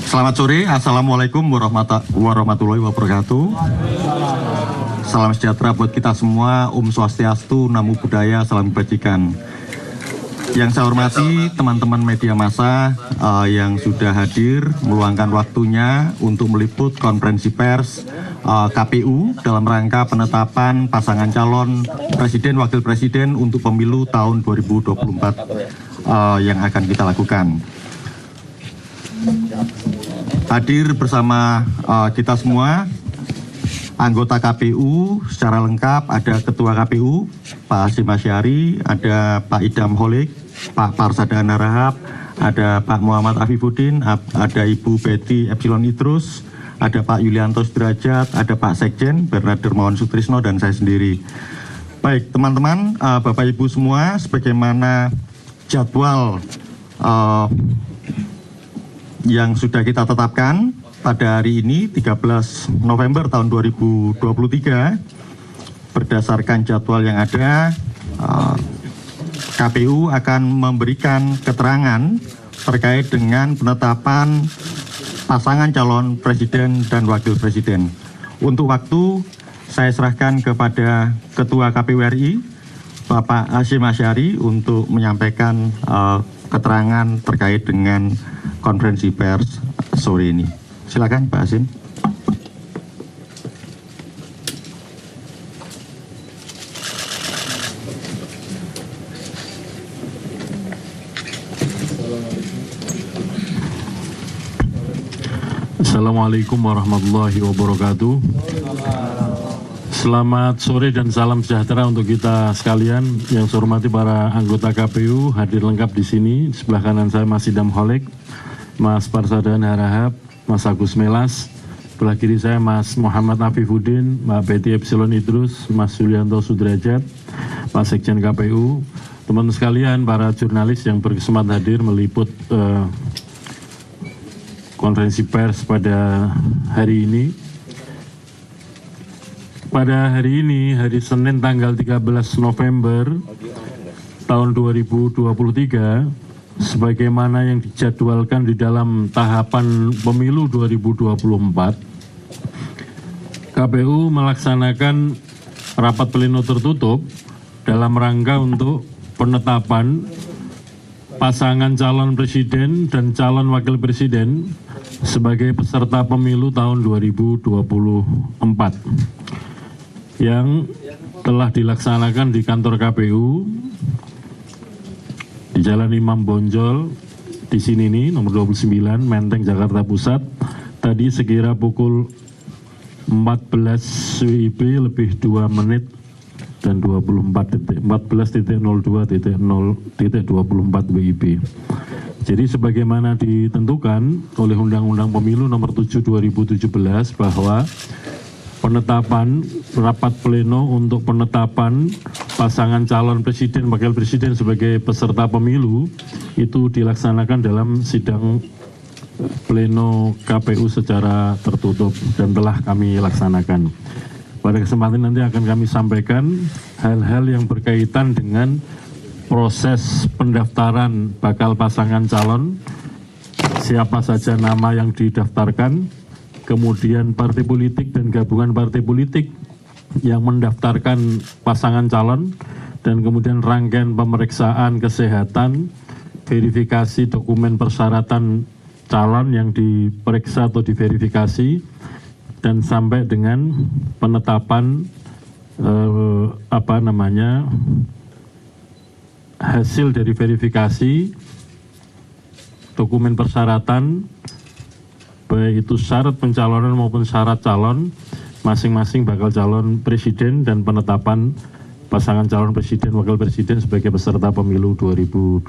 Selamat sore, Assalamualaikum warahmatullahi wabarakatuh. Salam sejahtera buat kita semua, Om Swastiastu, Namo Buddhaya, salam kebajikan. Yang saya hormati teman-teman media massa yang sudah hadir meluangkan waktunya untuk meliput konferensi pers KPU dalam rangka penetapan pasangan calon presiden wakil presiden untuk pemilu tahun 2024 yang akan kita lakukan. Hadir bersama kita semua anggota KPU secara lengkap, ada Ketua KPU Pak Hasyim Asy'ari, ada Pak Idham Holik, Pak Parsada Harahap, ada Pak Muhammad Afifuddin, ada Ibu Betty Epsilon Idrus, ada Pak Yulianto Sudrajat, ada Pak Sekjen Bernard Dermawan Sutrisno, dan saya sendiri. Baik teman-teman, Bapak Ibu semua, sebagaimana jadwal yang sudah kita tetapkan pada hari ini 13 November tahun 2023, berdasarkan jadwal yang ada, KPU akan memberikan keterangan terkait dengan penetapan pasangan calon presiden dan wakil presiden. Untuk waktu saya serahkan kepada Ketua KPU RI Bapak Hasyim Asy'ari untuk menyampaikan keterangan terkait dengan konferensi pers sore ini. Silakan Pak Hasyim. Assalamualaikum warahmatullahi wabarakatuh. Selamat sore dan salam sejahtera untuk kita sekalian. Yang saya hormati para anggota KPU hadir lengkap di sini. Di sebelah kanan saya Mas Idham Holik, Mas Parsada Harahap, Mas Agus Melas. Sebelah kiri saya Mas Muhammad Afifuddin, Mbak Betty Epsilon Idrus, Mas Yulianto Sudrajat, Pak Sekjen KPU, teman-teman sekalian, para jurnalis yang berkesempatan hadir meliput konferensi pers pada hari ini. Pada hari ini, hari Senin tanggal 13 November tahun 2023, sebagaimana yang dijadwalkan di dalam tahapan pemilu 2024, KPU melaksanakan rapat pleno tertutup dalam rangka untuk penetapan pasangan calon presiden dan calon wakil presiden sebagai peserta pemilu tahun 2024 yang telah dilaksanakan di kantor KPU di Jalan Imam Bonjol di sini nih, nomor 29, Menteng, Jakarta Pusat, tadi sekira pukul 14 WIB lebih 2 menit dan 14.02.0.24 WIB. Jadi sebagaimana ditentukan oleh Undang-Undang Pemilu nomor 7 2017 bahwa penetapan rapat pleno untuk penetapan pasangan calon presiden wakil presiden sebagai peserta pemilu itu dilaksanakan dalam sidang pleno KPU secara tertutup dan telah kami laksanakan. Pada kesempatan nanti akan kami sampaikan hal-hal yang berkaitan dengan proses pendaftaran bakal pasangan calon, siapa saja nama yang didaftarkan, kemudian partai politik dan gabungan partai politik yang mendaftarkan pasangan calon, dan kemudian rangkaian pemeriksaan kesehatan, verifikasi dokumen persyaratan calon yang diperiksa atau diverifikasi, dan sampai dengan penetapan hasil dari verifikasi dokumen persyaratan, baik itu syarat pencalonan maupun syarat calon masing-masing bakal calon presiden, dan penetapan pasangan calon presiden wakil presiden sebagai peserta pemilu 2024.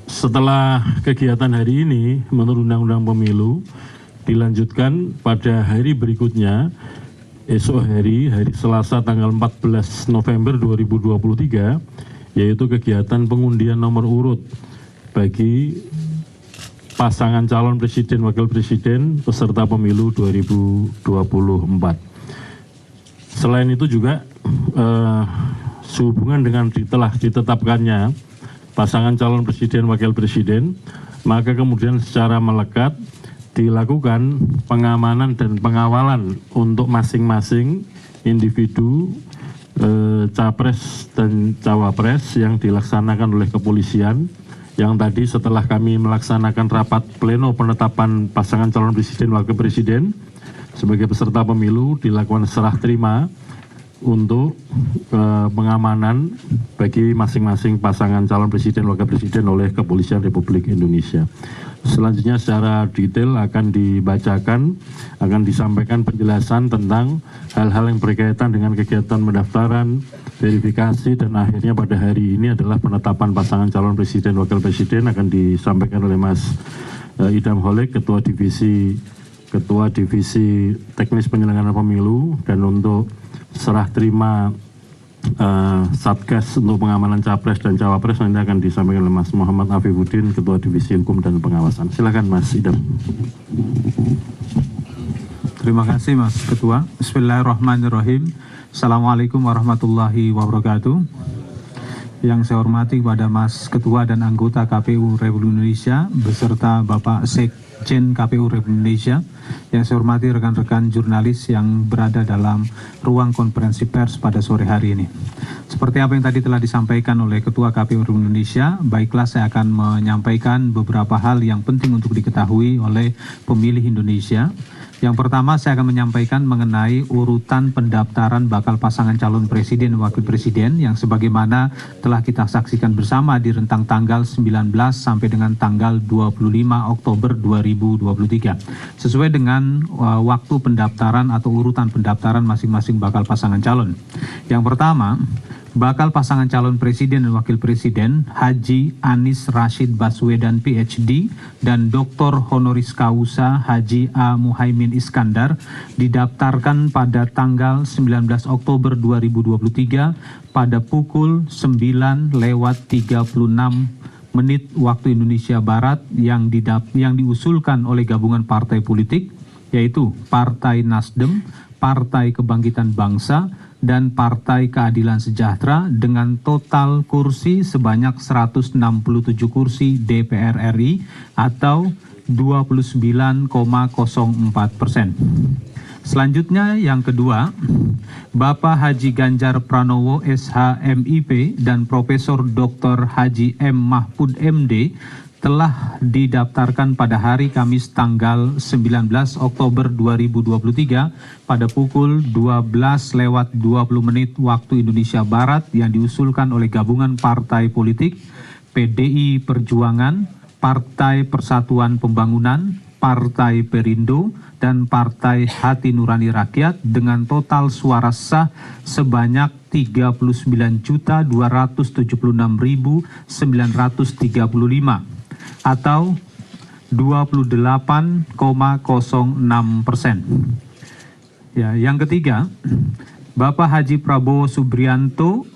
Setelah kegiatan hari ini menurut Undang-Undang Pemilu dilanjutkan pada hari berikutnya, esok hari Selasa tanggal 14 November 2023, yaitu kegiatan pengundian nomor urut bagi pasangan calon presiden wakil presiden peserta pemilu 2024. Selain itu juga sehubungan dengan telah ditetapkannya pasangan calon presiden wakil presiden, maka kemudian secara melekat dilakukan pengamanan dan pengawalan untuk masing-masing individu capres dan cawapres yang dilaksanakan oleh kepolisian, yang tadi setelah kami melaksanakan rapat pleno penetapan pasangan calon presiden wakil presiden sebagai peserta pemilu, dilakukan serah terima untuk pengamanan bagi masing-masing pasangan calon presiden wakil presiden oleh Kepolisian Republik Indonesia. Selanjutnya secara detail akan dibacakan, akan disampaikan penjelasan tentang hal-hal yang berkaitan dengan kegiatan pendaftaran, verifikasi, dan akhirnya pada hari ini adalah penetapan pasangan calon presiden wakil presiden akan disampaikan oleh Mas Idham Holik, Ketua Divisi Teknis Penyelenggaraan Pemilu, dan untuk serah terima Satgas untuk pengamanan Capres dan Cawapres nanti akan disampaikan oleh Mas Muhammad Afifuddin, Ketua Divisi Hukum dan Pengawasan. Silakan Mas Idham. Terima kasih Mas Ketua. Bismillahirrahmanirrahim. Assalamualaikum warahmatullahi wabarakatuh. Yang saya hormati kepada Mas Ketua dan anggota KPU Republik Indonesia beserta Bapak Sekjen KPU Republik Indonesia. Yang saya hormati rekan-rekan jurnalis yang berada dalam ruang konferensi pers pada sore hari ini. Seperti apa yang tadi telah disampaikan oleh Ketua KPU Republik Indonesia, baiklah saya akan menyampaikan beberapa hal yang penting untuk diketahui oleh pemilih Indonesia. Yang pertama, saya akan menyampaikan mengenai urutan pendaftaran bakal pasangan calon presiden dan wakil presiden yang sebagaimana telah kita saksikan bersama di rentang tanggal 19 sampai dengan tanggal 25 Oktober 2023. Sesuai dengan waktu pendaftaran atau urutan pendaftaran masing-masing bakal pasangan calon. Yang pertama, bakal pasangan calon presiden dan wakil presiden Haji Anies Rashid Baswedan PhD dan Dr. Honoris Causa Haji A. Muhaimin Iskandar didaftarkan pada tanggal 19 Oktober 2023 pada pukul 9:36 waktu Indonesia Barat yang diusulkan oleh gabungan partai politik, yaitu Partai Nasdem, Partai Kebangkitan Bangsa, dan Partai Keadilan Sejahtera dengan total kursi sebanyak 167 kursi DPR RI atau 29,04%. Selanjutnya yang kedua, Bapak Haji Ganjar Pranowo SH MIP dan Profesor Dr. Haji M. Mahfud MD telah didaftarkan pada hari Kamis tanggal 19 Oktober 2023 pada pukul 12:20 waktu Indonesia Barat yang diusulkan oleh gabungan partai politik PDI Perjuangan, Partai Persatuan Pembangunan, Partai Perindo, dan Partai Hati Nurani Rakyat dengan total suara sah sebanyak 39.276.935 atau 28,06%. Ya, yang ketiga, Bapak Haji Prabowo Subianto,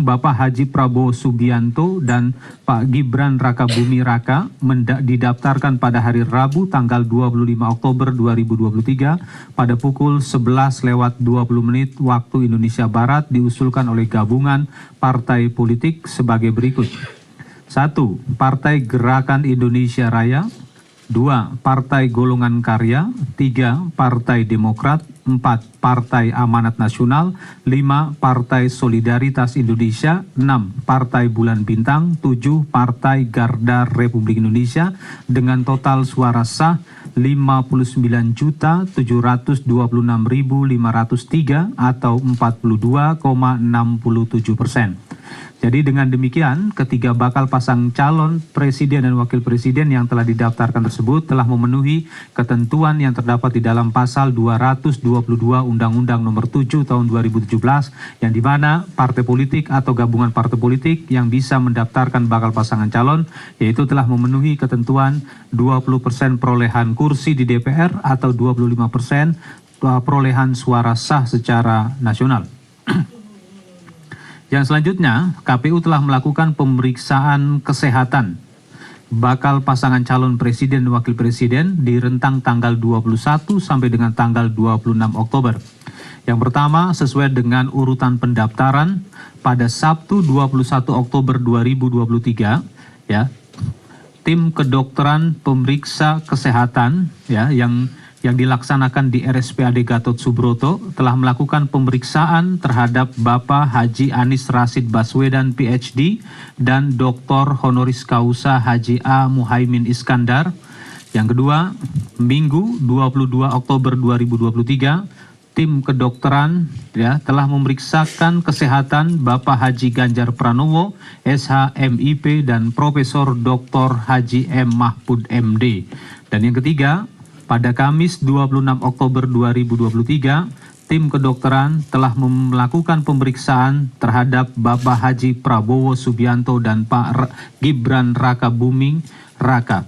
Bapak Haji Prabowo Subianto dan Pak Gibran Rakabuming Raka didaftarkan pada hari Rabu tanggal 25 Oktober 2023 pada pukul 11:20 waktu Indonesia Barat diusulkan oleh gabungan partai politik sebagai berikut. 1. Partai Gerakan Indonesia Raya. 2. Partai Golongan Karya. 3. Partai Demokrat. 4. Partai Amanat Nasional. 5. Partai Solidaritas Indonesia. 6. Partai Bulan Bintang. 7. Partai Garda Republik Indonesia dengan total suara sah 59.726.503 atau 42,67%. Jadi dengan demikian, ketiga bakal pasang calon presiden dan wakil presiden yang telah didaftarkan tersebut telah memenuhi ketentuan yang terdapat di dalam pasal 222 Undang-Undang Nomor 7 Tahun 2017 yang dimana partai politik atau gabungan partai politik yang bisa mendaftarkan bakal pasangan calon yaitu telah memenuhi ketentuan 20% perolehan kursi di DPR atau 25% perolehan suara sah secara nasional. Yang selanjutnya, KPU telah melakukan pemeriksaan kesehatan bakal pasangan calon presiden dan wakil presiden di rentang tanggal 21 sampai dengan tanggal 26 Oktober. Yang pertama, sesuai dengan urutan pendaftaran pada Sabtu 21 Oktober 2023, ya, tim kedokteran pemeriksa kesehatan, ya, yang dilaksanakan di RSPAD Gatot Subroto telah melakukan pemeriksaan terhadap Bapak Haji Anies Rashid Baswedan PhD dan Dr. Honoris Causa Haji A. Muhaimin Iskandar. Yang kedua, Minggu 22 Oktober 2023, tim kedokteran, ya, telah memeriksakan kesehatan Bapak Haji Ganjar Pranowo, SH MIP dan Profesor Dr. Haji M. Mahfud MD. Dan yang ketiga, pada Kamis 26 Oktober 2023, tim kedokteran telah melakukan pemeriksaan terhadap Bapak Haji Prabowo Subianto dan Pak Gibran Raka Buming Raka.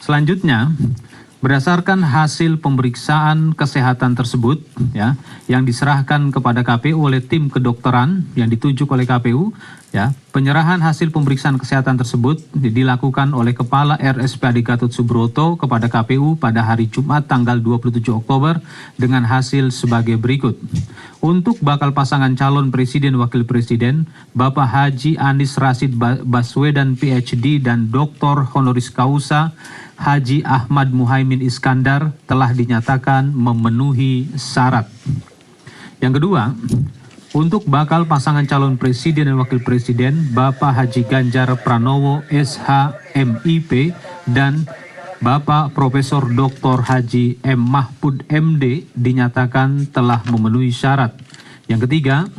Selanjutnya, berdasarkan hasil pemeriksaan kesehatan tersebut, ya, yang diserahkan kepada KPU oleh tim kedokteran yang ditunjuk oleh KPU, ya, penyerahan hasil pemeriksaan kesehatan tersebut dilakukan oleh Kepala RSPAD Gatot Subroto kepada KPU pada hari Jumat tanggal 27 Oktober dengan hasil sebagai berikut. Untuk bakal pasangan calon presiden wakil presiden, Bapak Haji Anies Rashid Baswedan PhD dan Dr. Honoris Causa Haji Ahmad Muhaimin Iskandar telah dinyatakan memenuhi syarat. Yang kedua, untuk bakal pasangan calon presiden dan wakil presiden, Bapak Haji Ganjar Pranowo SH MIP dan Bapak Profesor Dr. Haji M. Mahfud MD dinyatakan telah memenuhi syarat. Yang ketiga,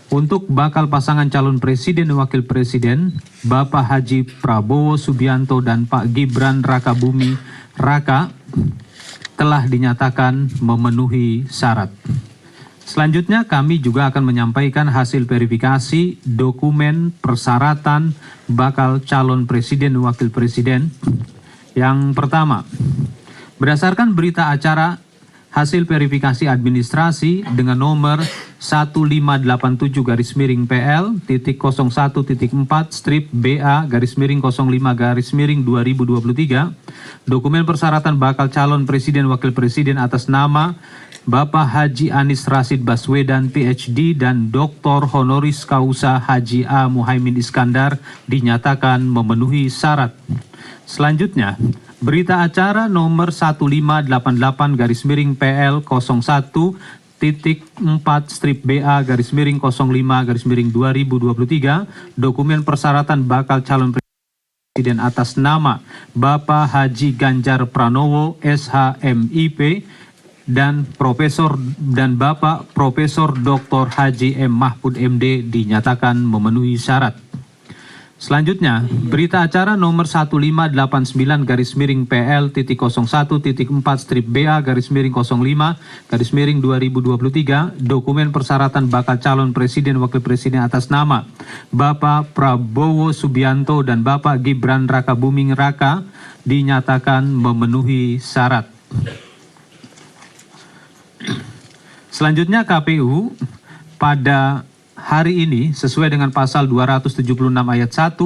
untuk bakal pasangan calon presiden dan wakil presiden, Bapak Haji Prabowo Subianto dan Pak Gibran Raka Buming Raka telah dinyatakan memenuhi syarat. Selanjutnya kami juga akan menyampaikan hasil verifikasi dokumen persyaratan bakal calon presiden dan wakil presiden. Yang pertama, berdasarkan berita acara hasil verifikasi administrasi dengan nomor 1587-4/BA-05-2023, dokumen persyaratan bakal calon presiden wakil presiden atas nama Bapak Haji Anies Rashid Baswedan PhD dan Dr. Honoris Causa Haji A. Muhaimin Iskandar dinyatakan memenuhi syarat. Selanjutnya, berita acara nomor 15-4/BA-05-2023, dokumen persyaratan bakal calon presiden atas nama Bapak Haji Ganjar Pranowo SH MIP dan Bapak Profesor Dr. Haji M. Mahfud MD dinyatakan memenuhi syarat. Selanjutnya, berita acara nomor 15-9/BA-05-05-2023, dokumen persyaratan bakal calon presiden wakil presiden atas nama Bapak Prabowo Subianto dan Bapak Gibran Raka Buming Raka dinyatakan memenuhi syarat. Selanjutnya KPU pada hari ini sesuai dengan pasal 276 ayat 1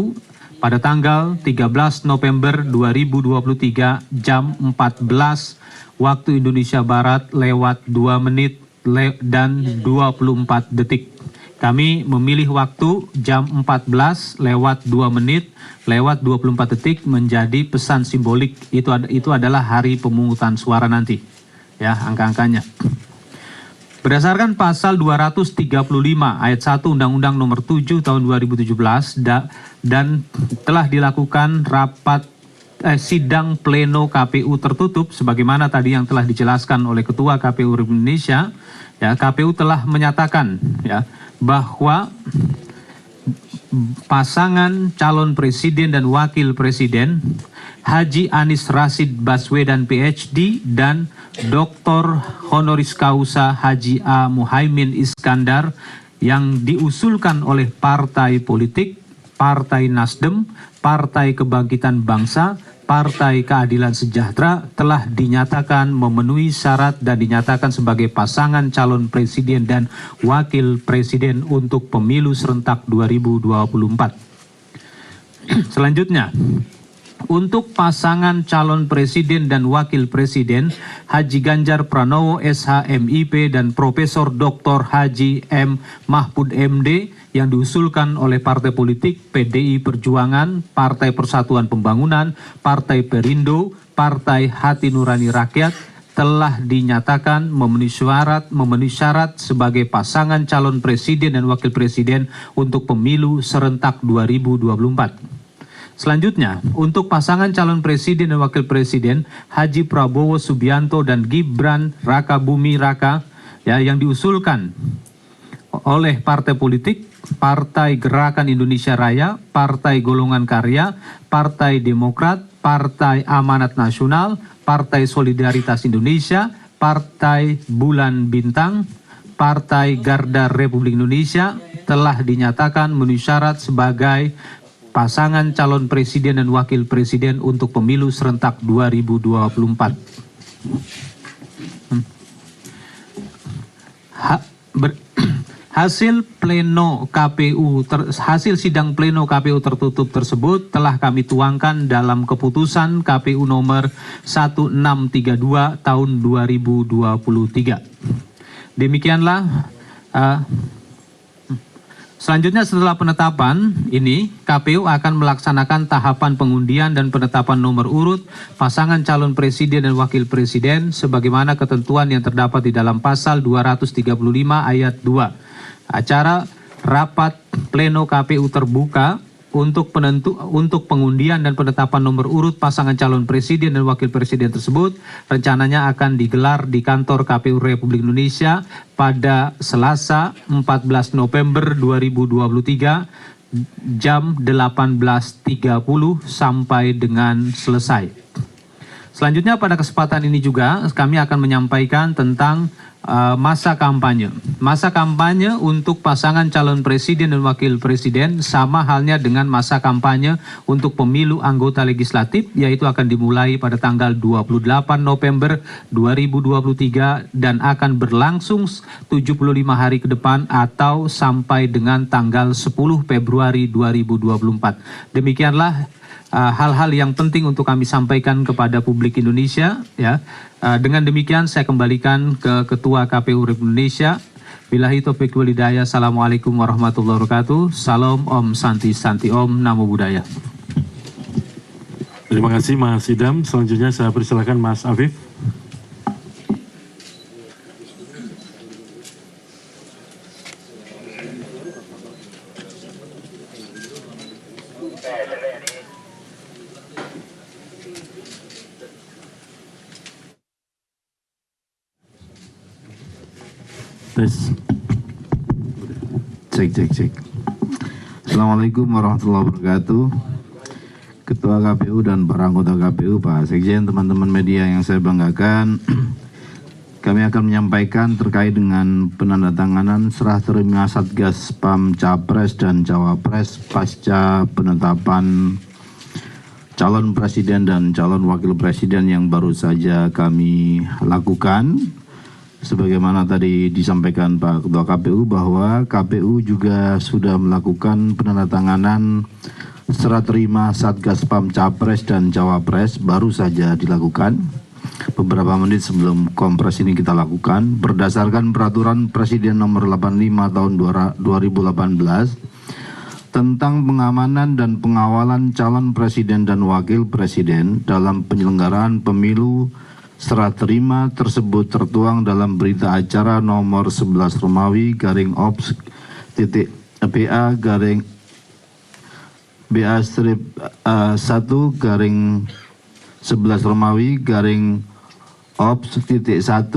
pada tanggal 13 November 2023 jam 14 waktu Indonesia Barat lewat 2 menit dan 24 detik. Kami memilih waktu jam 14 lewat 2 menit lewat 24 detik menjadi pesan simbolik. Itu adalah hari pemungutan suara nanti. Ya, angka-angkanya. Berdasarkan pasal 235 ayat 1 Undang-Undang Nomor 7 Tahun 2017 dan telah dilakukan sidang pleno KPU tertutup sebagaimana tadi yang telah dijelaskan oleh Ketua KPU Republik Indonesia, ya, KPU telah menyatakan, ya, bahwa pasangan calon presiden dan wakil presiden Haji Anies Rashid Baswedan PhD dan Dr. Honoris Causa Haji A. Muhaimin Iskandar yang diusulkan oleh partai politik, Partai Nasdem, Partai Kebangkitan Bangsa, Partai Keadilan Sejahtera telah dinyatakan memenuhi syarat dan dinyatakan sebagai pasangan calon presiden dan wakil presiden untuk pemilu serentak 2024. Selanjutnya, untuk pasangan calon presiden dan wakil presiden Haji Ganjar Pranowo SH MIP dan Profesor Dr. Haji M. Mahfud MD yang diusulkan oleh partai politik PDI Perjuangan, Partai Persatuan Pembangunan, Partai Perindo, Partai Hati Nurani Rakyat telah dinyatakan memenuhi syarat sebagai pasangan calon presiden dan wakil presiden untuk pemilu serentak 2024. Selanjutnya, untuk pasangan calon presiden dan wakil presiden Haji Prabowo Subianto dan Gibran Rakabumi Raka yang diusulkan oleh partai politik Partai Gerakan Indonesia Raya, Partai Golongan Karya, Partai Demokrat, Partai Amanat Nasional, Partai Solidaritas Indonesia, Partai Bulan Bintang, Partai Garda Republik Indonesia telah dinyatakan memenuhi syarat sebagai pasangan calon presiden dan wakil presiden untuk pemilu serentak 2024. Hasil sidang pleno KPU tertutup tersebut telah kami tuangkan dalam keputusan KPU nomor 1632 tahun 2023. Demikianlah selanjutnya setelah penetapan ini, KPU akan melaksanakan tahapan pengundian dan penetapan nomor urut pasangan calon presiden dan wakil presiden sebagaimana ketentuan yang terdapat di dalam pasal 235 ayat 2. Acara rapat pleno KPU terbuka untuk pengundian dan penetapan nomor urut pasangan calon presiden dan wakil presiden tersebut rencananya akan digelar di kantor KPU Republik Indonesia pada Selasa 14 November 2023 jam 18.30 sampai dengan selesai. Selanjutnya pada kesempatan ini juga kami akan menyampaikan tentang masa kampanye. Masa kampanye untuk pasangan calon presiden dan wakil presiden sama halnya dengan masa kampanye untuk pemilu anggota legislatif, yaitu akan dimulai pada tanggal 28 November 2023 dan akan berlangsung 75 hari ke depan atau sampai dengan tanggal 10 Februari 2024. Demikianlah hal-hal yang penting untuk kami sampaikan kepada publik Indonesia, ya. Dengan demikian saya kembalikan ke Ketua KPU Republik Indonesia. Billahi taufiq wal hidayah. Assalamualaikum warahmatullahi wabarakatuh. Salam Om Santi Santi Om, Namo Buddhaya. Terima kasih Mas Idam. Selanjutnya saya persilakan Mas Afif. Cek. Assalamualaikum warahmatullahi wabarakatuh. Ketua KPU dan para anggota KPU, Pak Sekjen, teman-teman media yang saya banggakan, kami akan menyampaikan terkait dengan penandatanganan serah terima Satgas PAM Capres dan Cawapres pasca penetapan calon presiden dan calon wakil presiden yang baru saja kami lakukan. Sebagaimana tadi disampaikan Pak Ketua KPU bahwa KPU juga sudah melakukan penandatanganan serah terima Satgas PAM Capres dan Cawapres baru saja dilakukan beberapa menit sebelum kompres ini kita lakukan berdasarkan Peraturan Presiden Nomor 85 Tahun 2018 tentang pengamanan dan pengawalan calon presiden dan wakil presiden dalam penyelenggaraan pemilu. Serah terima tersebut tertuang dalam berita acara nomor 11 Romawi garing ops titik BA garing BA strip 1 garing 11 Romawi garing ops titik 1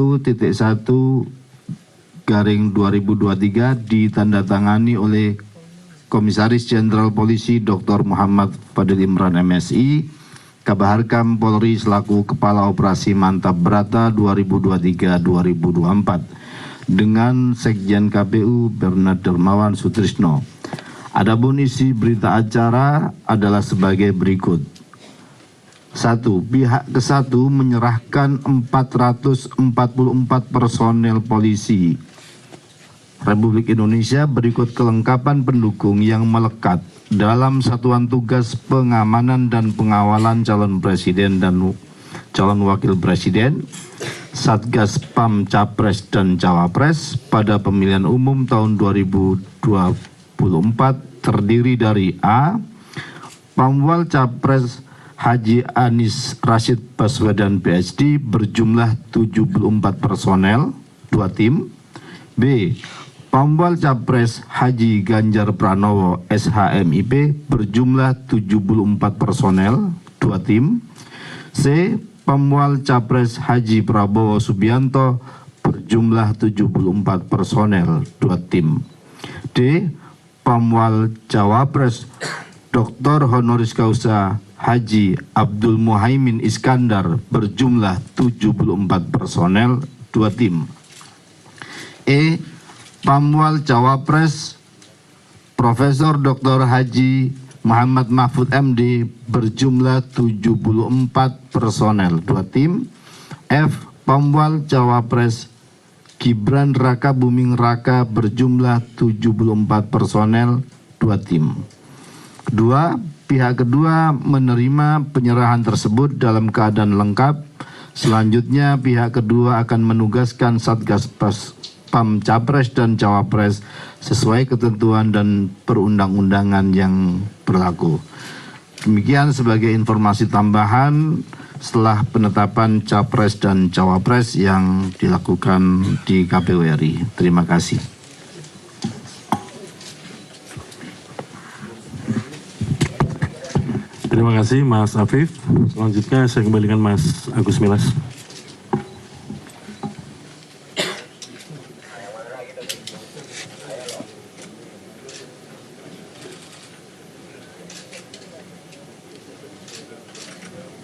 garing 2023 ditandatangani oleh Komisaris Jenderal Polisi Dr. Muhammad Fadil Imran MSI, Kabaharkam Polri selaku Kepala Operasi Mantap Brata 2023-2024 dengan Sekjen KPU Bernard Dermawan Sutrisno. Adapun isi berita acara adalah sebagai berikut. 1. Pihak ke-1 menyerahkan 444 personel polisi Republik Indonesia berikut kelengkapan pendukung yang melekat dalam Satuan Tugas Pengamanan dan Pengawalan Calon Presiden dan Calon Wakil Presiden Satgas PAM Capres dan Cawapres pada pemilihan umum tahun 2024 terdiri dari A. Pamwal Capres Haji Anies Rashid Baswedan PhD berjumlah 74 personel, 2 tim. B. Pamwal Capres Haji Ganjar Pranowo SHMIP berjumlah 74 personel, 2 tim. C. Pamwal Capres Haji Prabowo Subianto berjumlah 74 personel, 2 tim. D. Pamwal Cawapres Dr. Honoris Causa Haji Abdul Muhaimin Iskandar berjumlah 74 personel, 2 tim. E. Pamwal Cawapres Profesor Dr. Haji Muhammad Mahfud MD berjumlah 74 personel, 2 tim. F. Pamwal Cawapres Gibran Raka Buming Raka berjumlah 74 personel, 2 tim. Kedua, pihak kedua menerima penyerahan tersebut dalam keadaan lengkap. Selanjutnya pihak kedua akan menugaskan Satgas PAM Capres dan Cawapres sesuai ketentuan dan perundang-undangan yang berlaku. Demikian sebagai informasi tambahan setelah penetapan Capres dan Cawapres yang dilakukan di KPU RI. Terima kasih. Terima kasih Mas Afif. Selanjutnya saya kembalikan Mas Agus Milas.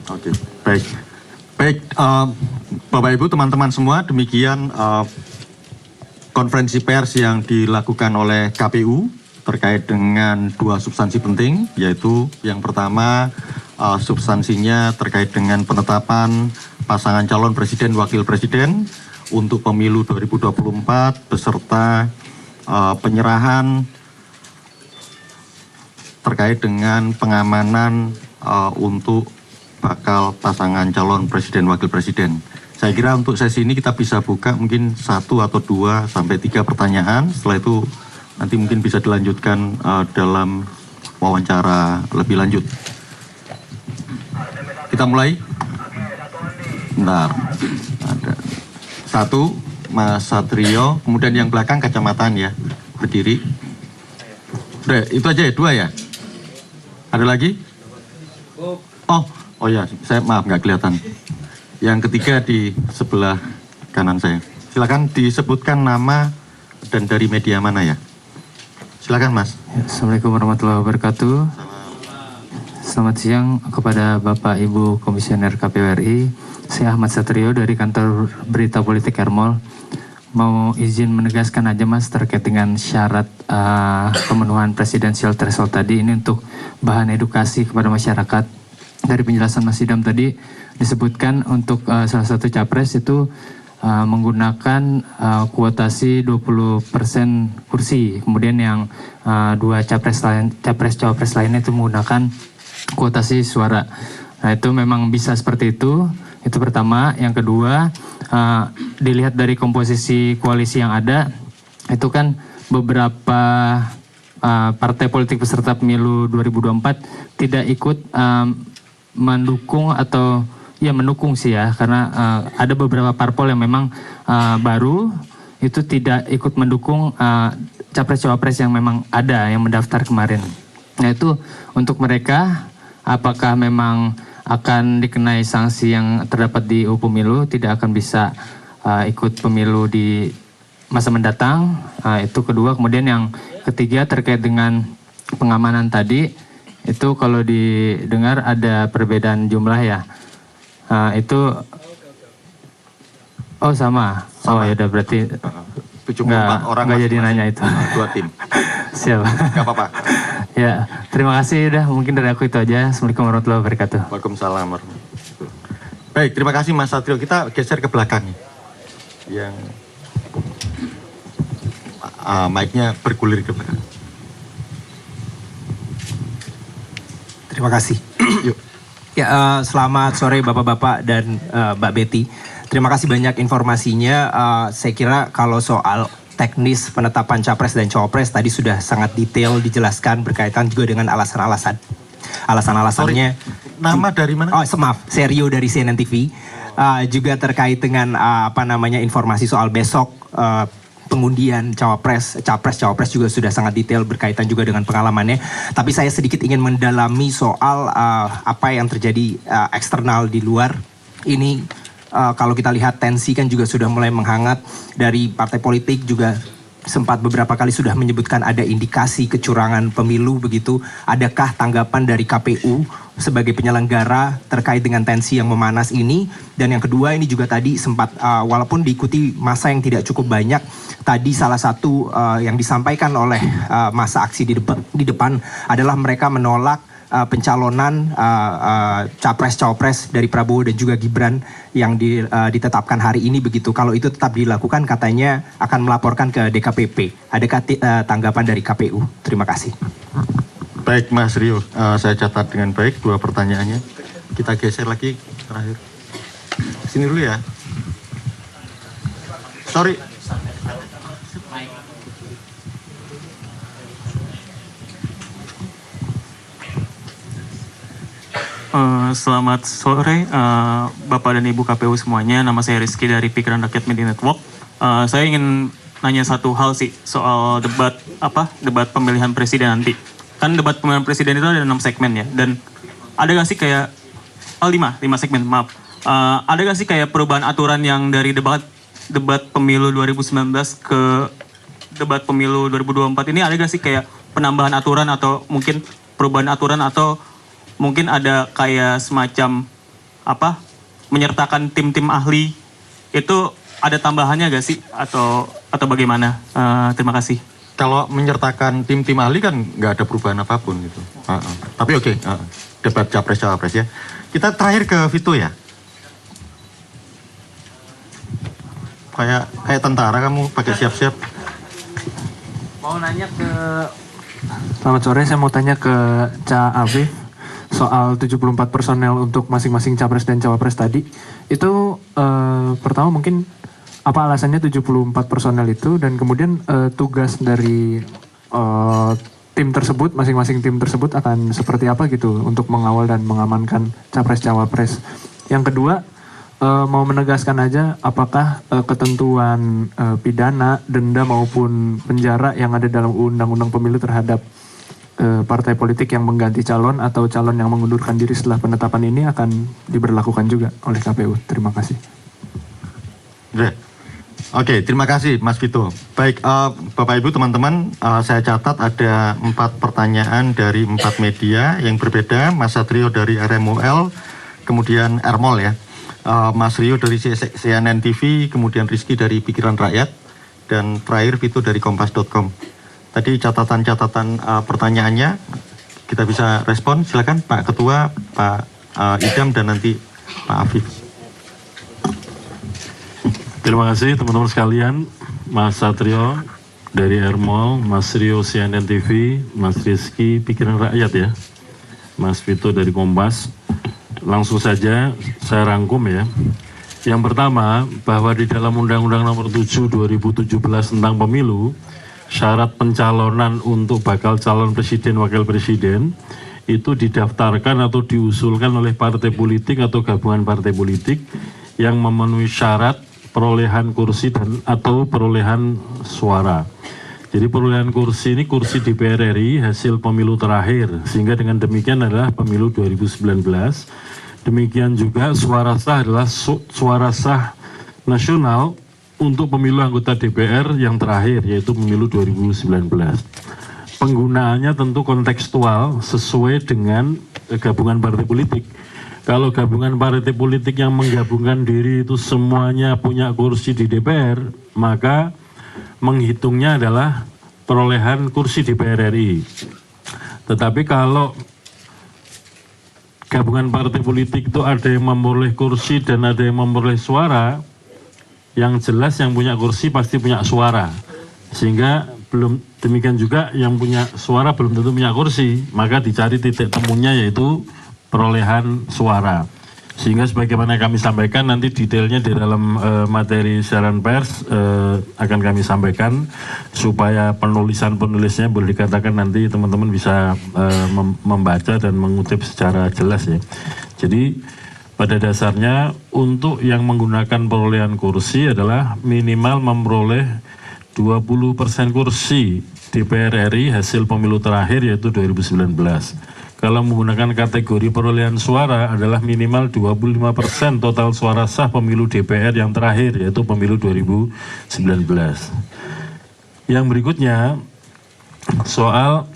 Oke, baik. Bapak Ibu, teman-teman semua, demikian konferensi pers yang dilakukan oleh KPU terkait dengan 2 substansi penting, yaitu yang pertama substansinya terkait dengan penetapan pasangan calon presiden wakil presiden untuk pemilu 2024 beserta penyerahan terkait dengan pengamanan untuk bakal pasangan calon presiden wakil presiden. Saya kira untuk sesi ini kita bisa buka mungkin 1 atau 2 sampai 3 pertanyaan. Setelah itu nanti mungkin bisa dilanjutkan dalam wawancara lebih lanjut. Kita mulai. Bentar. Ada 1, Mas Satrio, kemudian yang belakang kacamataan ya, berdiri. Udah, itu aja ya, 2 ya. Ada lagi? Oh ya, saya maaf nggak kelihatan. Yang ketiga di sebelah kanan saya. Silakan disebutkan nama dan dari media mana ya. Silakan Mas. Assalamualaikum warahmatullahi wabarakatuh. Selamat siang kepada Bapak Ibu Komisioner KPU RI. Saya Ahmad Satrio dari kantor Berita Politik Hermol. Mau izin menegaskan aja Mas terkait dengan syarat pemenuhan presidensial threshold tadi, ini untuk bahan edukasi kepada masyarakat. Dari penjelasan Mas Idam tadi disebutkan untuk salah satu capres itu menggunakan kuotasi 20% kursi, kemudian yang 2 capres-cawapres lainnya itu menggunakan kuotasi suara. Nah itu memang bisa seperti itu pertama. Yang kedua, dilihat dari komposisi koalisi yang ada, itu kan beberapa partai politik peserta pemilu 2024 tidak ikut mendukung atau ya mendukung sih ya, karena ada beberapa parpol yang memang baru itu tidak ikut mendukung capres-cawapres yang memang ada yang mendaftar kemarin. Nah itu untuk mereka apakah memang akan dikenai sanksi yang terdapat di UU Pemilu, tidak akan bisa ikut pemilu di masa mendatang. Itu kedua. Kemudian yang ketiga terkait dengan pengamanan tadi, itu kalau didengar ada perbedaan jumlah ya. Itu sama. Oh ya udah, berarti 74 orang nggak jadi nanya itu. 2 tim. Siap. Gak apa-apa. Ya, terima kasih udah, mungkin dari aku itu aja. Assalamualaikum warahmatullahi wabarakatuh. Waalaikumsalam warahmatullahi wabarakatuh. Baik, terima kasih Mas Satrio. Kita geser ke belakang. Yang mic-nya bergulir ke belakang. Terima kasih. Ya, selamat sore Bapak-Bapak dan Mbak Betty. Terima kasih banyak informasinya. Saya kira kalau soal teknis penetapan capres dan cawapres tadi sudah sangat detail dijelaskan berkaitan juga dengan alasan-alasannya. Nama dari mana? Oh, maaf, Serio dari CNN TV. Juga terkait dengan informasi soal besok pengundian capres juga sudah sangat detail berkaitan juga dengan pengalamannya. Tapi saya sedikit ingin mendalami soal apa yang terjadi eksternal di luar ini. Kalau kita lihat tensi kan juga sudah mulai menghangat dari partai politik juga sempat beberapa kali sudah menyebutkan ada indikasi kecurangan pemilu begitu. Adakah tanggapan dari KPU sebagai penyelenggara terkait dengan tensi yang memanas ini? Dan yang kedua ini juga tadi sempat walaupun diikuti masa yang tidak cukup banyak, tadi salah satu yang disampaikan oleh masa aksi di depan adalah mereka menolak pencalonan capres-cawapres dari Prabowo dan juga Gibran yang ditetapkan hari ini begitu. Kalau itu tetap dilakukan katanya akan melaporkan ke DKPP. Adakah tanggapan dari KPU? Terima kasih. Baik Mas Rio, saya catat dengan baik 2 pertanyaannya. Kita geser lagi terakhir. Sini dulu ya. Sorry. Selamat sore Bapak dan Ibu KPU semuanya. Nama saya Rizky dari Pikiran Rakyat Media Network. Saya ingin nanya satu hal sih soal debat pemilihan presiden nanti. Kan debat pemilihan presiden itu ada 6 segmen ya. Dan ada gak sih kayak 5 segmen, maaf. Ada gak sih kayak perubahan aturan yang dari debat pemilu 2019 ke debat pemilu 2024 ini, ada gak sih kayak penambahan aturan atau mungkin perubahan aturan atau mungkin ada kayak semacam menyertakan tim-tim ahli, itu ada tambahannya gak sih atau bagaimana? Terima kasih. Kalau menyertakan tim-tim ahli kan nggak ada perubahan apapun gitu. Tapi oke, debat capres-cawapres ya. Kita terakhir ke Vito ya. Kayak tentara kamu pakai siap-siap. Mau nanya ke Selamat sore, saya mau tanya ke Ca Afif soal 74 personel untuk masing-masing capres dan cawapres tadi. Itu pertama mungkin apa alasannya 74 personel itu, dan kemudian tugas dari tim tersebut, masing-masing tim tersebut akan seperti apa gitu untuk mengawal dan mengamankan capres cawapres. Yang kedua, mau menegaskan aja apakah ketentuan pidana, denda maupun penjara yang ada dalam undang-undang pemilu terhadap partai politik yang mengganti calon atau calon yang mengundurkan diri setelah penetapan ini akan diberlakukan juga oleh KPU. Terima kasih. Oke, terima kasih Mas Vito. Baik, Bapak Ibu teman-teman, saya catat ada 4 pertanyaan dari 4 media yang berbeda. Mas Satrio dari RMOL, kemudian Ermol ya, Mas Rio dari CNN TV, kemudian Rizky dari Pikiran Rakyat, dan terakhir Vito dari Kompas.com. Tadi catatan-catatan pertanyaannya kita bisa respon. Silakan Pak Ketua, Pak Idam, dan nanti Pak Afif. Terima kasih teman-teman sekalian. Mas Satrio dari Ermol, Mas Rio CNN TV, Mas Rizky Pikiran Rakyat ya, Mas Vito dari Kompas. Langsung saja saya rangkum ya. Yang pertama, bahwa di dalam Undang-Undang Nomor 7 2017 tentang Pemilu, syarat pencalonan untuk bakal calon presiden wakil presiden itu didaftarkan atau diusulkan oleh partai politik atau gabungan partai politik yang memenuhi syarat perolehan kursi dan atau perolehan suara. Jadi perolehan kursi ini kursi DPR RI hasil pemilu terakhir, sehingga dengan demikian adalah pemilu 2019. Demikian juga suara sah adalah suara sah nasional untuk pemilu anggota DPR yang terakhir, yaitu pemilu 2019. Penggunaannya tentu kontekstual sesuai dengan gabungan partai politik. Kalau gabungan partai politik yang menggabungkan diri itu semuanya punya kursi di DPR, maka menghitungnya adalah perolehan kursi DPR RI. Tetapi kalau gabungan partai politik itu ada yang memperoleh kursi dan ada yang memperoleh suara, yang jelas yang punya kursi pasti punya suara, sehingga belum demikian juga yang punya suara belum tentu punya kursi, maka dicari titik temunya yaitu perolehan suara. Sehingga sebagaimana kami sampaikan nanti detailnya di dalam materi siaran pers akan kami sampaikan supaya penulisnya boleh dikatakan nanti teman-teman bisa membaca dan mengutip secara jelas ya. Jadi pada dasarnya untuk yang menggunakan perolehan kursi adalah minimal memperoleh 20% kursi DPR RI hasil pemilu terakhir yaitu 2019. Kalau menggunakan kategori perolehan suara adalah minimal 25% total suara sah pemilu DPR yang terakhir yaitu pemilu 2019. Yang berikutnya soal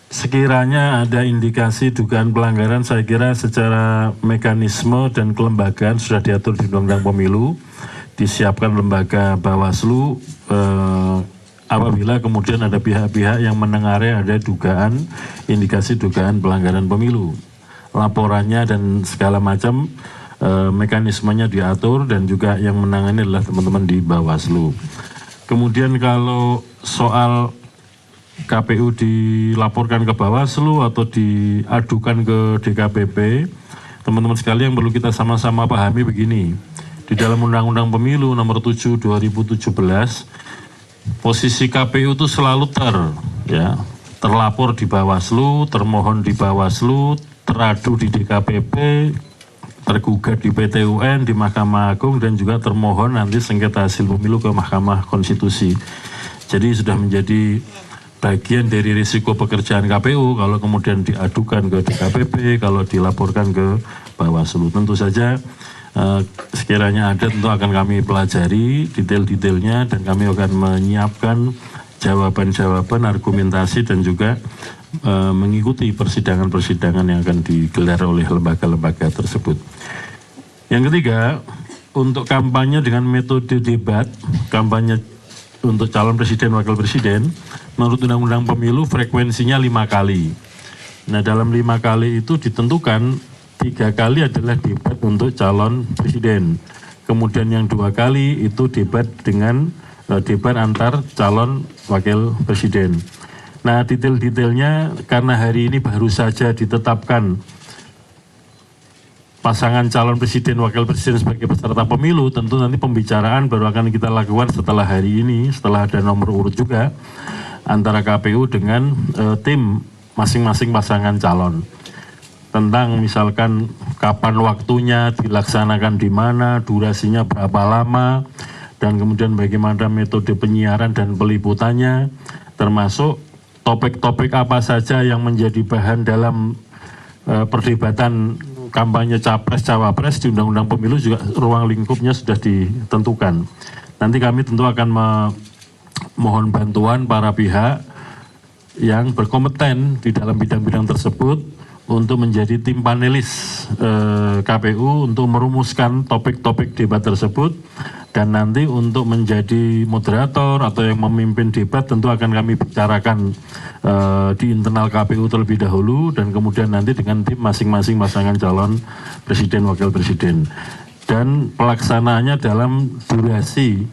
sekiranya ada indikasi dugaan pelanggaran, saya kira secara mekanisme dan kelembagaan sudah diatur di Undang-Undang Pemilu. Disiapkan lembaga Bawaslu apabila kemudian ada pihak-pihak yang menengari ada dugaan, indikasi dugaan pelanggaran pemilu. Laporannya dan segala macam mekanismenya diatur dan juga yang menangani adalah teman-teman di Bawaslu. Kemudian kalau soal KPU dilaporkan ke Bawaslu atau diadukan ke DKPP, teman-teman sekalian yang perlu kita sama-sama pahami begini. Di dalam Undang-Undang Pemilu nomor 7 2017, posisi KPU itu selalu terlapor di Bawaslu, termohon di Bawaslu, teradu di DKPP, tergugat di PT UN, di Mahkamah Agung, dan juga termohon nanti sengketa hasil pemilu ke Mahkamah Konstitusi. Jadi sudah menjadi bagian dari risiko pekerjaan KPU kalau kemudian diadukan ke DKPP, kalau dilaporkan ke Bawaslu. Tentu saja sekiranya ada tentu akan kami pelajari detail-detailnya dan kami akan menyiapkan jawaban-jawaban, argumentasi dan juga mengikuti persidangan-persidangan yang akan digelar oleh lembaga-lembaga tersebut. Yang ketiga, untuk kampanye dengan metode debat, kampanye untuk calon presiden, wakil presiden, menurut Undang-Undang Pemilu frekuensinya 5 kali. Nah, dalam 5 kali itu ditentukan 3 kali adalah debat untuk calon presiden. Kemudian yang 2 kali itu debat dengan debat antar calon wakil presiden. Nah, detail-detailnya karena hari ini baru saja ditetapkan pasangan calon presiden wakil presiden sebagai peserta pemilu, tentu nanti pembicaraan baru akan kita lakukan setelah hari ini, setelah ada nomor urut juga antara KPU dengan tim masing-masing pasangan calon. Tentang misalkan kapan waktunya, dilaksanakan di mana, durasinya berapa lama, dan kemudian bagaimana metode penyiaran dan peliputannya, termasuk topik-topik apa saja yang menjadi bahan dalam perdebatan kampanye capres-cawapres di Undang-Undang Pemilu juga ruang lingkupnya sudah ditentukan. Nanti kami tentu akan mohon bantuan para pihak yang berkompeten di dalam bidang-bidang tersebut untuk menjadi tim panelis KPU untuk merumuskan topik-topik debat tersebut, dan nanti untuk menjadi moderator atau yang memimpin debat tentu akan kami bicarakan di internal KPU terlebih dahulu, dan kemudian nanti dengan tim masing-masing pasangan calon presiden wakil presiden. Dan pelaksanaannya dalam durasi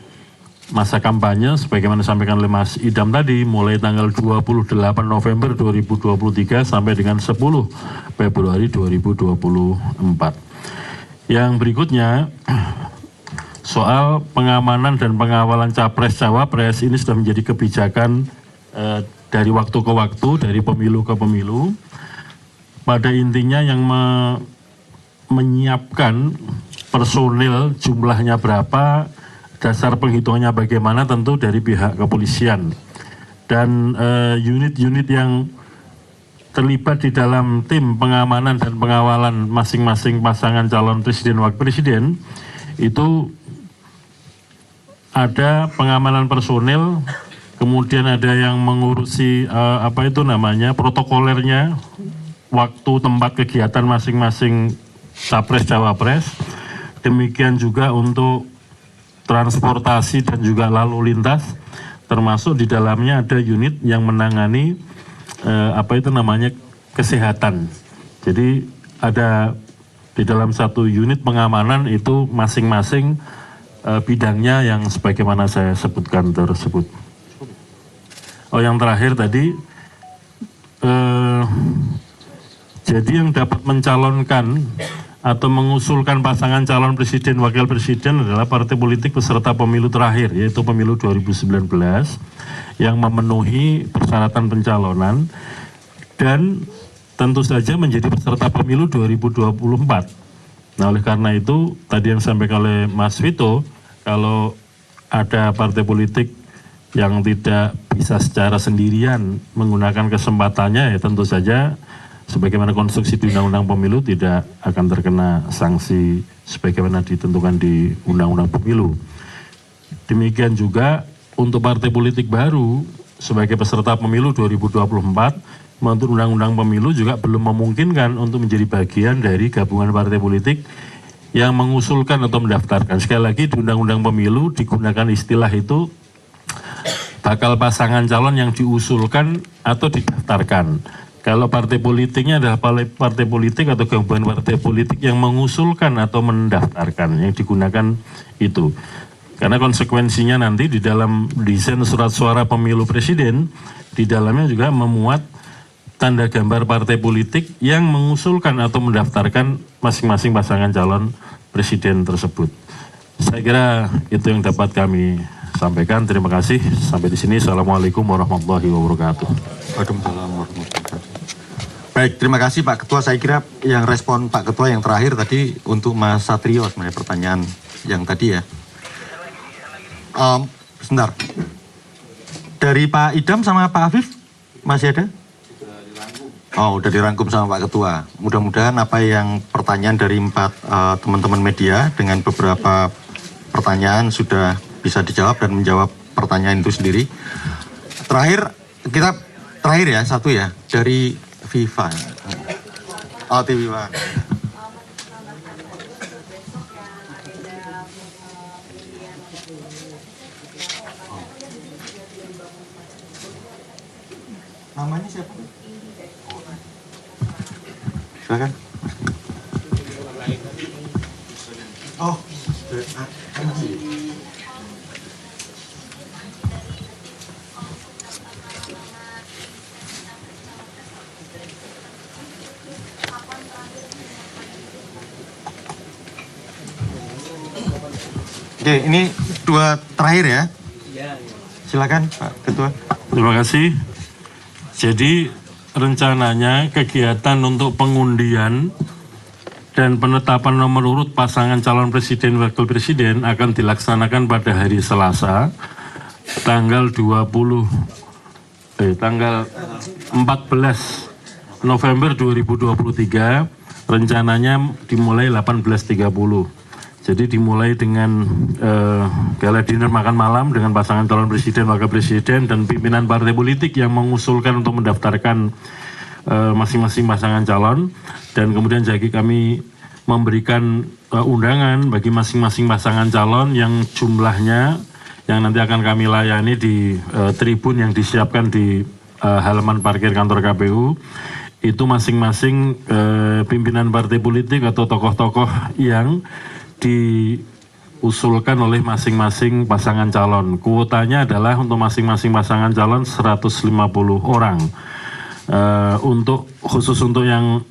masa kampanye sebagaimana disampaikan oleh Mas Idam tadi, mulai tanggal 28 November 2023 sampai dengan 10 Februari 2024. Yang berikutnya soal pengamanan dan pengawalan capres-cawapres ini sudah menjadi kebijakan dari waktu ke waktu, dari pemilu ke pemilu. Pada intinya yang menyiapkan personil jumlahnya berapa, dasar penghitungannya bagaimana tentu dari pihak kepolisian. Dan unit-unit yang terlibat di dalam tim pengamanan dan pengawalan masing-masing pasangan calon presiden wakil presiden itu ada pengamanan personil, kemudian ada yang mengurusi protokolernya, waktu tempat kegiatan masing-masing capres-cawapres. Demikian juga untuk transportasi dan juga lalu lintas, termasuk di dalamnya ada unit yang menangani kesehatan. Jadi ada di dalam satu unit pengamanan itu masing-masing bidangnya yang sebagaimana saya sebutkan tersebut. Oh, yang terakhir tadi, jadi yang dapat mencalonkan atau mengusulkan pasangan calon presiden wakil presiden adalah partai politik peserta pemilu terakhir, yaitu pemilu 2019 yang memenuhi persyaratan pencalonan dan tentu saja menjadi peserta pemilu 2024. Nah, oleh karena itu tadi yang disampaikan oleh Mas Vito, kalau ada partai politik yang tidak bisa secara sendirian menggunakan kesempatannya, ya tentu saja sebagaimana konstruksi di Undang-Undang Pemilu tidak akan terkena sanksi sebagaimana ditentukan di Undang-Undang Pemilu. Demikian juga untuk partai politik baru sebagai peserta pemilu 2024, menurut Undang-Undang Pemilu juga belum memungkinkan untuk menjadi bagian dari gabungan partai politik yang mengusulkan atau mendaftarkan. Sekali lagi di Undang-Undang Pemilu digunakan istilah itu bakal pasangan calon yang diusulkan atau didaftarkan. Kalau partai politiknya adalah partai politik atau gabungan partai politik yang mengusulkan atau mendaftarkan, yang digunakan itu. Karena konsekuensinya nanti di dalam desain surat suara pemilu presiden, di dalamnya juga memuat tanda gambar partai politik yang mengusulkan atau mendaftarkan masing-masing pasangan calon presiden tersebut. Saya kira itu yang dapat kami sampaikan. Terima kasih. Sampai di sini. Assalamualaikum warahmatullahi wabarakatuh. Waalaikumsalam warahmatullahi wabarakatuh. Baik, terima kasih Pak Ketua. Saya kira yang respon Pak Ketua yang terakhir tadi untuk Mas Satrio sebenarnya pertanyaan yang tadi ya. Sebentar. Dari Pak Idam sama Pak Afif masih ada? Oh, udah dirangkum sama Pak Ketua. Mudah-mudahan apa yang pertanyaan dari 4 teman-teman media dengan beberapa pertanyaan sudah bisa dijawab dan menjawab pertanyaan itu sendiri. Terakhir ya, satu ya, dari Viva. Oh, Viva. Namanya siapa? Silakan. Oh, oke, ini 2 terakhir ya. Silakan Pak Ketua. Terima kasih. Jadi rencananya kegiatan untuk pengundian dan penetapan nomor urut pasangan calon presiden wakil presiden akan dilaksanakan pada hari Selasa tanggal 14 November 2023, rencananya dimulai 18.30. Jadi dimulai dengan gala dinner makan malam dengan pasangan calon presiden, wakil presiden, dan pimpinan partai politik yang mengusulkan untuk mendaftarkan masing-masing pasangan calon. Dan kemudian jadi kami memberikan undangan bagi masing-masing pasangan calon yang jumlahnya yang nanti akan kami layani di tribun yang disiapkan di halaman parkir kantor KPU. Itu masing-masing pimpinan partai politik atau tokoh-tokoh yang diusulkan oleh masing-masing pasangan calon. Kuotanya adalah untuk masing-masing pasangan calon 150 orang. Khusus untuk yang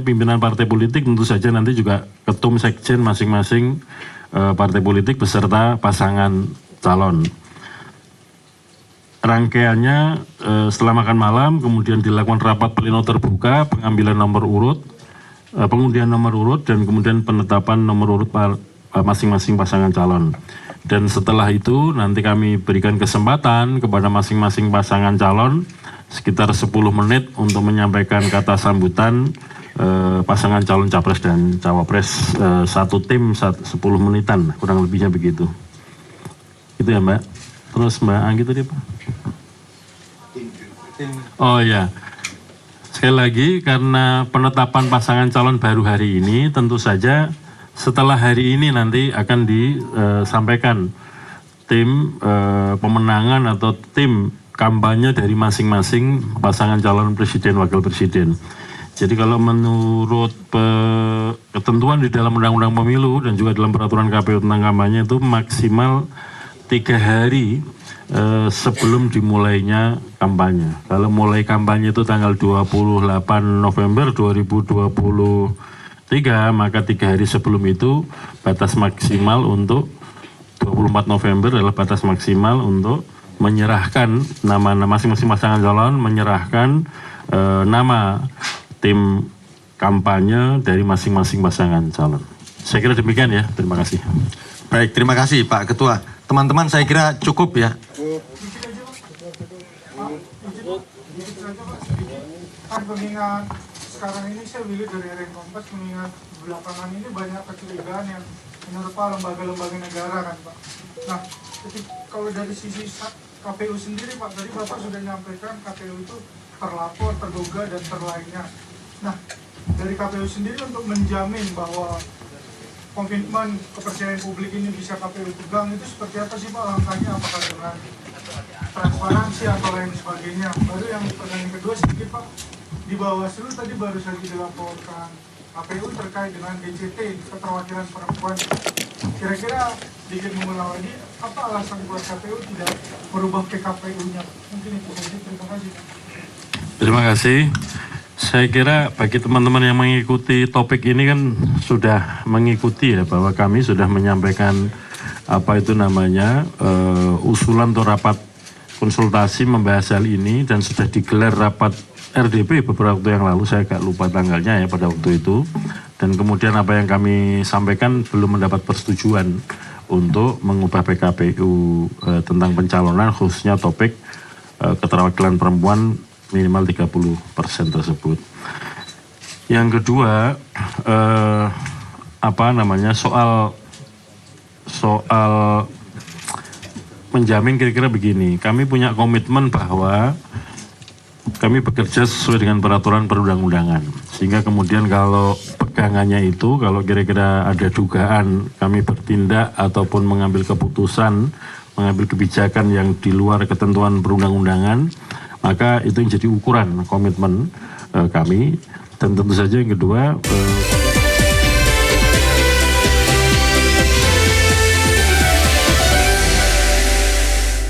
pimpinan partai politik, tentu saja nanti juga ketum sekjen masing-masing partai politik beserta pasangan calon. Rangkaiannya setelah makan malam kemudian dilakukan rapat pleno terbuka, pengambilan nomor urut, pengundian nomor urut, dan kemudian penetapan nomor urut masing-masing pasangan calon. Dan setelah itu nanti kami berikan kesempatan kepada masing-masing pasangan calon sekitar 10 menit untuk menyampaikan kata sambutan pasangan calon capres dan cawapres, satu tim 10 menitan, kurang lebihnya begitu. Itu ya Mbak. Terus Mbak Anggi tadi Pak? Oh ya. Sekali lagi, karena penetapan pasangan calon baru hari ini, tentu saja setelah hari ini nanti akan disampaikan tim pemenangan atau tim kampanye dari masing-masing pasangan calon presiden wakil presiden. Jadi kalau menurut ketentuan di dalam Undang-Undang Pemilu dan juga dalam peraturan KPU tentang kampanye itu maksimal 3 hari sebelum dimulainya kampanye. Kalau mulai kampanye itu tanggal 28 November 2023, maka 3 hari sebelum itu batas maksimal untuk 24 November adalah batas maksimal untuk menyerahkan nama masing-masing pasangan calon, menyerahkan nama tim kampanye dari masing-masing pasangan calon. Saya kira demikian ya, terima kasih. Baik, terima kasih Pak Ketua. Teman-teman saya kira cukup ya. Kan mengingat sekarang ini saya pilih dari Ring Kompas, mengingat belakangan ini banyak kecurigaan yang menerpa lembaga-lembaga negara kan Pak. Nah, kalau dari sisi KPU sendiri Pak, tadi Bapak sudah menyampaikan KPU itu terlapor, terduga, dan terlainnya. Nah, dari KPU sendiri untuk menjamin bahwa komitmen kepercayaan publik ini bisa KPU pegang, itu seperti apa sih Pak langkahnya? Apakah dengan transparansi atau lain sebagainya? Baru yang pertanyaan kedua sedikit Pak, di Bawaslu tadi baru saja dilaporkan KPU terkait dengan DCT, keterwakilan perempuan. Kira-kira dikit mengulang lagi, apa alasan buat KPU tidak merubah PKPU-nya? Mungkin itu saja, terima kasih. Terima kasih. Saya kira bagi teman-teman yang mengikuti topik ini kan sudah mengikuti ya bahwa kami sudah menyampaikan apa itu namanya usulan untuk rapat konsultasi membahas hal ini dan sudah digelar rapat RDP beberapa waktu yang lalu, saya agak lupa tanggalnya ya pada waktu itu, dan kemudian apa yang kami sampaikan belum mendapat persetujuan untuk mengubah PKPU tentang pencalonan khususnya topik keterwakilan perempuan minimal 30% tersebut. Yang kedua soal menjamin kira-kira begini, kami punya komitmen bahwa kami bekerja sesuai dengan peraturan perundang-undangan, sehingga kemudian kalau pegangannya itu, kalau kira-kira ada dugaan kami bertindak ataupun mengambil keputusan, mengambil kebijakan yang di luar ketentuan perundang-undangan, maka itu yang jadi ukuran komitmen kami. Dan tentu saja yang kedua